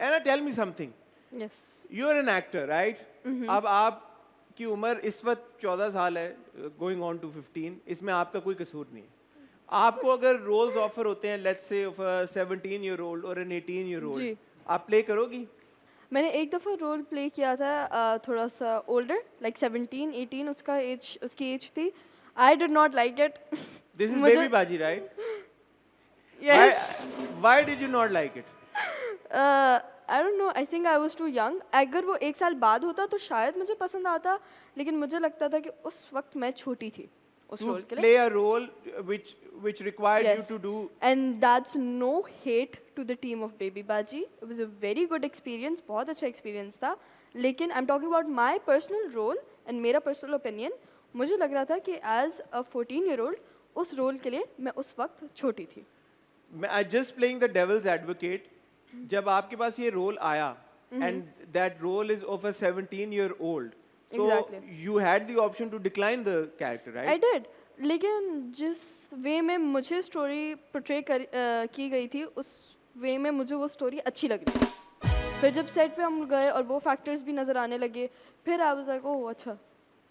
Anna tell me something, you are an actor right? अब आपकी उम्र इस वक्त 14 साल है, गोइंग ऑन टू 15, इसमें आपका कोई कसूर नहीं है। आपको अगर रोल्स ऑफर होते हैं, let's say of a 17 year old और एन 18 ईयर ओल्ड, आप प्ले करोगी? मैंने एक दफ़ा रोल प्ले किया था थोड़ा सा ओल्डर, लाइक 17 18 उसकी एज थी। I did not like it. This is baby baji right? Yes. Why did you not like it? I don't know, I think I was too young. अगर वो एक साल बाद होता तो शायद मुझे पसंद आता, लेकिन मुझे लगता था कि उस वक्त मैं छोटी थी उस रोल के लिए। Play a role which required you to do. And that's no hate to the team of Baby Baji. It was a very good experience, बहुत अच्छा experience था। लेकिन I'm talking about my personal role and मेरा personal opinion, मुझे लग रहा था कि as a 14-year-old उस रोल के लिए मैं उस वक्त छोटी थी। I just playing the devil's advocate, जब आपके पास ये रोल आया and that role is of a 17-year-old, so you had the option to decline the character, right? I did, लेकिन जिस वे में मुझे स्टोरी पोर्ट्रे की गई थी उस वे में मुझे वो स्टोरी अच्छी लग रही थी। फिर जब सेट पे हम गए और वो फैक्टर्स भी नज़र आने लगे, फिर आई वाज लाइक ओह अच्छा,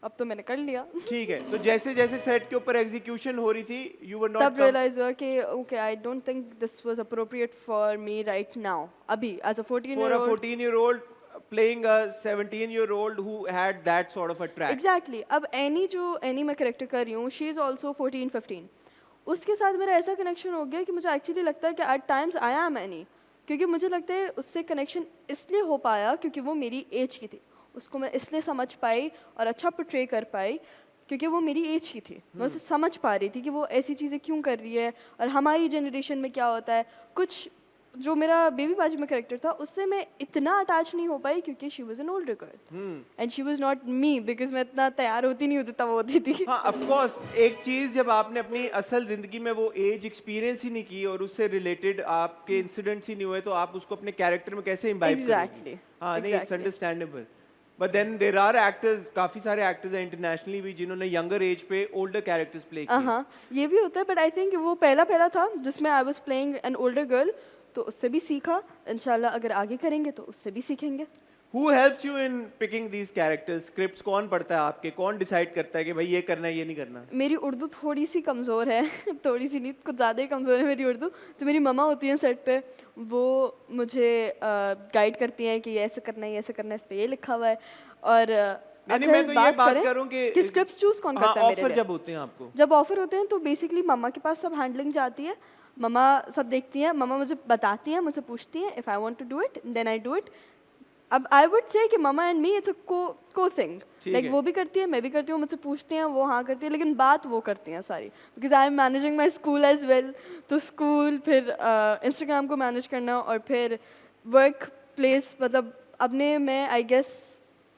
अब तो मैंने कर लिया। ठीक है, तो जैसे जैसे सेट के ऊपर एग्जीक्यूशन हो रही थी, यू वर नॉट, तब रियलाइज हुआ कि okay I don't think this was appropriate for me right now, अभी as a 14-year-old playing a 17-year-old who had that sort of a track. Exactly. अब एनी जो any मैं character कर रही हूँ, शी इज़ ऑल्सो 14-15, उसके साथ मेरा ऐसा कनेक्शन हो गया कि मुझे एक्चुअली लगता है कि at times I am any, क्योंकि मुझे लगता है उससे कनेक्शन इसलिए हो पाया क्योंकि वो मेरी एज की थी, उसको मैं इसलिए समझ पाई और अच्छा पोर्ट्रे कर पाई क्योंकि वो मेरी एज की थी। मैं उसे समझ पा रही थी कि वो ऐसी चीज़ें क्यों कर रही है और हमारी जनरेशन में क्या होता है। कुछ जो मेरा बेबी बाजी में कैरेक्टर था उससे मैं इतना अटैच नहीं हो पाई क्योंकि she was an older girl and she was not me, because मैं इतना तैयार होती नहीं होती तब वो होती थी। हाँ, ऑफ कोर्स एक चीज़ जब आपने अपनी असल ज़िंदगी में वो एज एक्सपीरियंस ही नहीं की और उससे रिलेटेड आपके इंसिडेंट्स ही नहीं हुए, तो आप उसको अपने कैरेक्टर में कैसे इम्बाइब करोगे? हाँ, नहीं, it's understandable. But then there are actors, काफ़ी सारे एक्टर्स हैं इंटरनेशनली भी जिन्होंने यंगर एज पे ओल्डर कैरेक्टर्स प्ले किए। हाँ, ये भी होता है, बट आई थिंक वो पहला था जिसमें I was playing an older girl, तो उससे भी सीखा। इंशाल्लाह अगर आगे करेंगे तो उससे भी सीखेंगे। Who helps you in picking these characters? Scripts कौन पढ़ता है आपके? कौन डिसाइड करता है कि भाई ये करना है ये नहीं करना? मेरी उर्दू थोड़ी सी कमज़ोर है थोड़ी सी नहीं, कुछ ज़्यादा ही कमज़ोर है मेरी उर्दू, तो मेरी मम्मा होती हैं सेट पे, वो मुझे गाइड करती हैं कि ये ऐसे करना है, ये ऐसे करना है, इस पे ये लिखा हुआ है। और नहीं, मैं तो ये बात करूं कि स्क्रिप्ट्स चूज कौन करता है मेरे लिए? ऑफर जब होते हैं आपको, जब ऑफर होते हैं तो बेसिकली मम्मा के पास सब हैंडलिंग जाती है, मम्मा सब देखती हैं, मम्मा मुझे बताती हैं, मुझे पूछती हैं, if I want to do it then I do it. अब आई वुड से कि मम्मा एंड मी इट्स अ को थिंग, लाइक वो भी करती है, मैं भी करती हूँ, मुझसे पूछते हैं, वो हाँ करती है, लेकिन बात वो करती हैं सारी, because I am managing my school as well. तो स्कूल, फिर इंस्टाग्राम को मैनेज करना और फिर वर्क प्लेस, मतलब अपने में आई गेस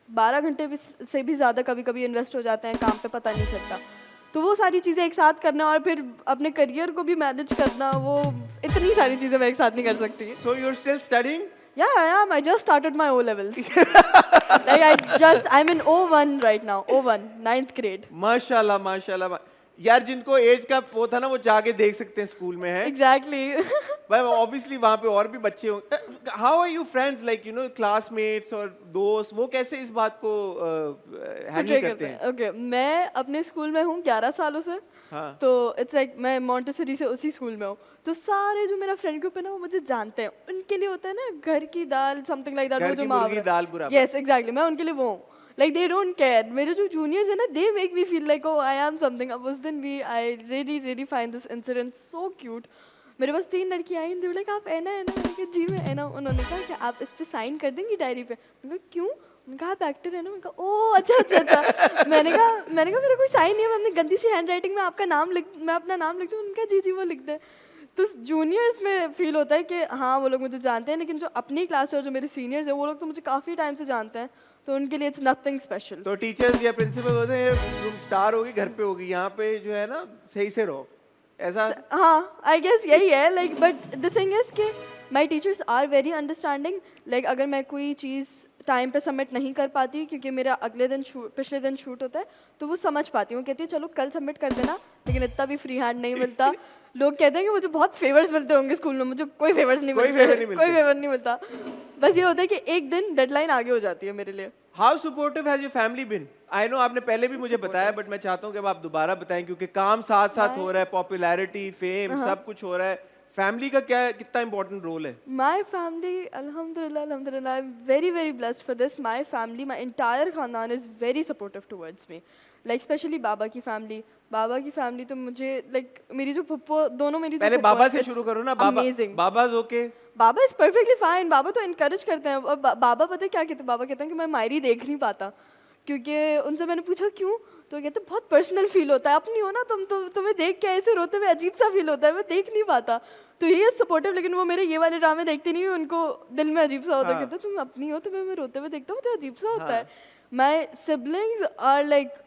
12 घंटे से भी ज़्यादा कभी कभी इन्वेस्ट हो जाते हैं काम पे, पता नहीं चलता। तो वो सारी चीज़ें एक साथ करना और फिर अपने करियर को भी मैनेज करना, वो इतनी सारी चीज़ें मैं एक साथ नहीं कर सकती। So you're still studying? Yeah, I am. I just started my O levels. I'm in O1 right now. O1, 9th grade. माशाल्लाह माशाल्लाह। यार जिनको एज का वो था ना, वो जाके देख सकते हैं स्कूल में है। Exactly. भाई ऑब्वियसली वहाँ पे और भी बच्चे होंगे। How are you friends, like you know, classmates और दोस्त, वो कैसे इस बात को हैंडल करते हैं? Okay, मैं अपने स्कूल में हूँ 11 सालों से। हाँ. तो इट्स लाइक मैं मॉन्टेसरी से उसी स्कूल में हूँ, तो सारे जो मेरा फ्रेंड ग्रुप है ना वो मुझे जानते हैं। उनके लिए होता है ना घर की दाल, समथिंग लाइक दैट, वो जो मुर्गी, यस एग्जैक्टली, मैं उनके लिए वो हूँ। Like they don't care. मेरे जो juniors हैं ना, they make me feel like oh I am something. अब उस दिन भी I really find this incident so cute. मेरे पास 3 लड़कियाँ आई, they were like आप ऐना मैंने कहा जी मैं ऐना। उन्होंने कहा कि आप इस पे साइन कर देंगी डायरी पे। मैंने कहा क्यों? उन्होंने कहा आप एक्टर है ना। मैंने कहा ओह अच्छा। मैंने कहा मेरा कोई साइन नहीं है, मैंने गंदी सी हैंड राइटिंग में आपका नाम मैं अपना नाम लिख दूँ। उन्होंने कहा जी वो लिख दें। तो जूनियर्स में फील होता है कि हाँ वो लोग मुझे जानते हैं, लेकिन जो अपनी क्लास और जो मेरे सीनियर्स हैं वो लोग तो मुझे काफ़ी टाइम से जानते हैं, तो उनके लिए इट्स नथिंग स्पेशल। तो टीचर्स या प्रिंसिपल होते हैं तुम स्टार होगी घर पे होगी, यहाँ पे जो है ना सही से रहो, ऐसा? हाँ आई गेस यही है। Like but the thing is कि my teachers are very understanding. Like अगर मैं कोई चीज़ टाइम पे सबमिट नहीं कर पाती क्योंकि मेरा पिछले दिन शूट होता है, तो वो समझ पाती हूँ, कहती है चलो कल सबमिट कर देना, लेकिन इतना भी फ्री हैंड नहीं मिलता। लोग कहते हैं कि मुझे बहुत फेवर्स मिलते होंगे स्कूल में, मुझे कोई फेवर्स नहीं मिलता, कोई फेवर नहीं मिलता। बस ये होता है कि एक दिन डेडलाइन आगे हो जाती है मेरे लिए। How supportive has your family been? I know आपने पहले भी मुझे बताया, बट मैं चाहता हूँ कि अब आप दोबारा बताएं, क्योंकि काम साथ साथ हो रहा है, पॉपुलैरिटी, फेम, सब कुछ हो रहा है। फैमिली का क्या कितना इंपॉर्टेंट रोल है? माई फैमिली अल्हम्दुलिल्लाह I am very very blessed for this. My family, my entire खानदान is very supportive towards me. Like specially बाबा की फैमिली तो मुझे लाइक मेरी जो फुप्पो, दोनों मेरी पहले बाबा से शुरू करो ना। बाबा ओके, बाबा इज परफेक्टली फाइन। बाबा तो इनकरेज करते हैं। और बाबा पता है क्या कहते हैं? बाबा कहते हैं कि मैं मायरी देख नहीं पाता, क्योंकि उनसे मैंने पूछा क्यों, तो कहते हैं बहुत पर्सनल फील होता है, अपनी हो ना तुम, तो तुम्हें देख के ऐसे रोते हुए अजीब सा फील होता है, मैं देख नहीं पाता। तो ये सपोर्टिव, लेकिन वो मेरे ये वाले ड्रामे देखते नहीं, उनको दिल में अजीब सा होता है। कहते तुम अपनी हो, तुम्हें मैं रोते हुए देखता हूँ तो अजीब सा होता है। My siblings are like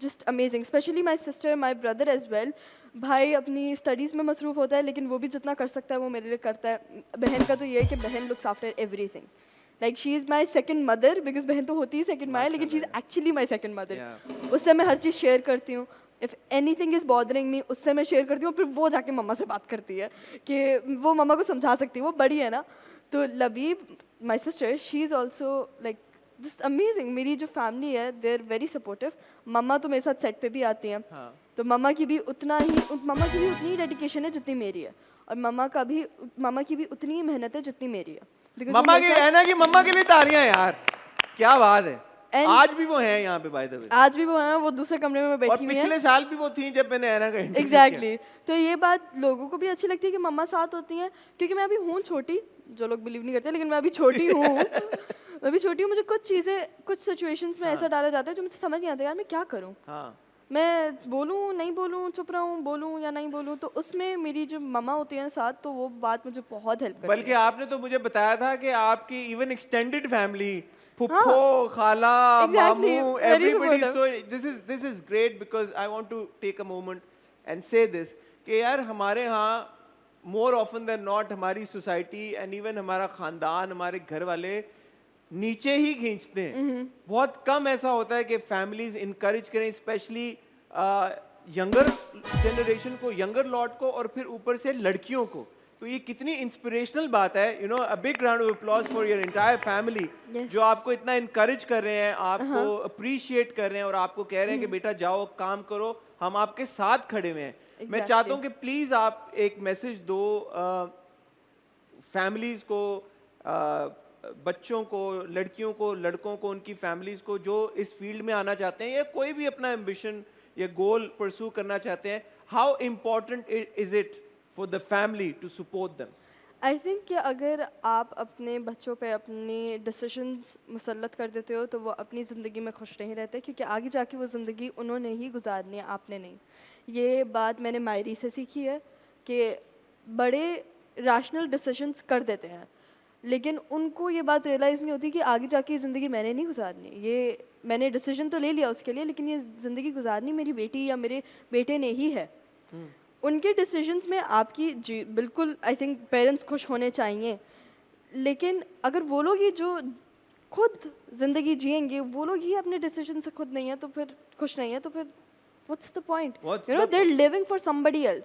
just amazing, especially my sister, my brother as well. भाई अपनी स्टडीज़ में मसरूफ़ होता है, लेकिन वो भी जितना कर सकता है वो मेरे लिए करता है। बहन का तो ये है कि बहन looks after everything. Like she is my second mother, because बहन तो होती ही सेकंड माई, लेकिन she is actually my second mother. उससे मैं हर चीज़ शेयर करती हूँ। If anything is bothering me, उससे मैं शेयर करती हूँ, फिर वो जाके मम्मा से बात करती है कि वो मम्मा को समझा सकती है, वो बड़ी है ना। तो Labeeb my sister, she is also like just amazing. मेरी जो फैमिली है दे आर वेरी सपोर्टिव। मम्मा तो मेरे साथ सेट पे भी आती हैं, तो मम्मा की भी उतनी ही डेडिकेशन है जितनी मेरी है, और मम्मा की भी उतनी ही मेहनत है जितनी मेरी है। मम्मा की है ना, कि मम्मा के लिए तालियां यार, क्या बात है। आज भी वो हैं यहाँ पे, बाय द वे। आज भी वो हैं, वो दूसरे कमरे में बैठी हुई हैं। पिछले साल भी वो थी जब मैंने ऐना का इंटरव्यू एग्जैक्टली। तो ये बात लोगों को भी अच्छी लगती है कि मम्मा साथ होती हैं, क्योंकि मैं अभी हूँ छोटी, जो लोग बिलीव नहीं करते, लेकिन मैं अभी छोटी हूँ। मैं भी छोटी हूँ, मुझे कुछ चीज़ें, कुछ सिचुएशंस में ऐसा डाला जाता है जो मुझे समझ नहीं आता यार मैं क्या करूँ। मैं बोलूँ नहीं बोलूँ, चुप रहूँ, बोलूँ या नहीं बोलूँ, तो उसमें मेरी जो मम्मा होती हैं साथ, तो वो बात मुझे बहुत हेल्प करती है। बल्कि आपने तो मुझे बताया था कि आपकी इवन एक्सटेंडेड फैमिली, फुप्पो, खाला, मामू, everybody, so this is great, because I want to take a moment and say this कि यार हमारे यहाँ मोर ऑफन देन नॉट हमारी सोसाइटी एंड इवन हमारा खानदान, हमारे घर वाले नीचे ही खींचते हैं। बहुत कम ऐसा होता है कि फैमिलीज इनकरेज करें, स्पेशली यंगर जनरेशन को, यंगर लॉट को, और फिर ऊपर से लड़कियों को। तो ये कितनी इंस्पिरेशनल बात है। You know, a big round of applause for your entire family, जो आपको इतना इनकरेज कर रहे हैं, आपको अप्रिशिएट कर रहे हैं, और आपको कह रहे हैं कि बेटा जाओ काम करो, हम आपके साथ खड़े हुए हैं। मैं चाहता हूँ कि प्लीज आप एक मैसेज दो फैमिलीज को, बच्चों को, लड़कियों को, लड़कों को, उनकी फैमिलीज को जो इस फील्ड में आना चाहते हैं या कोई भी अपना एम्बिशन या गोल परस्यू करना चाहते हैं। How important is it for the family to support them? I think कि अगर आप अपने बच्चों पे अपनी डिसीजंस मुसल्लत कर देते हो तो वो अपनी ज़िंदगी में खुश नहीं रहते, क्योंकि आगे जाके वो ज़िंदगी उन्होंने ही गुजारनी है, आपने नहीं। ये बात मैंने मायरी से सीखी है कि बड़े रैशनल डिसीजंस कर देते हैं, लेकिन उनको ये बात रियलाइज़ नहीं होती कि आगे जाके ज़िंदगी मैंने नहीं गुजारनी। ये मैंने डिसीजन तो ले लिया उसके लिए, लेकिन ये ज़िंदगी गुजारनी मेरी बेटी या मेरे बेटे ने ही है। उनके डिसीजंस में आपकी जी बिल्कुल, आई थिंक पेरेंट्स खुश होने चाहिए, लेकिन अगर वो लोग ही जो खुद ज़िंदगी जिएंगे, वो लोग ही अपने डिसीजन से खुद नहीं है, तो फिर खुश नहीं है, तो फिर what's the point? You know, they are living for somebody else.